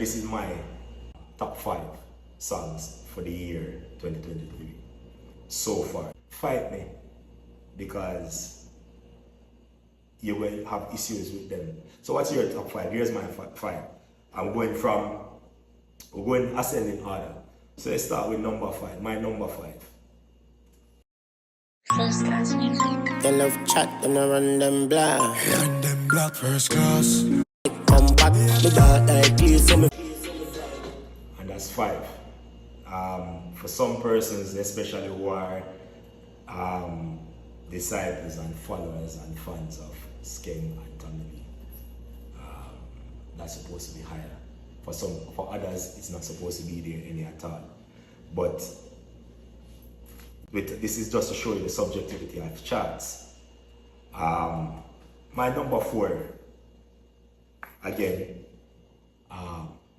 This is my top 5 songs for the year 2023 so far. Fight me, because you will have issues with them. So what's your top 5? Here's my 5. We're going ascending order. So let's start with number 5, my number 5. First class music. They love chat, them no run them black. Run them black first class. Come back, me dark like this, so me. And that's 5. For some persons, especially who are disciples and followers and fans of Skeng and Tommy, that's supposed to be higher. For others, it's not supposed to be there any at all. But this is just to show you the subjectivity of charts. My number 4, again,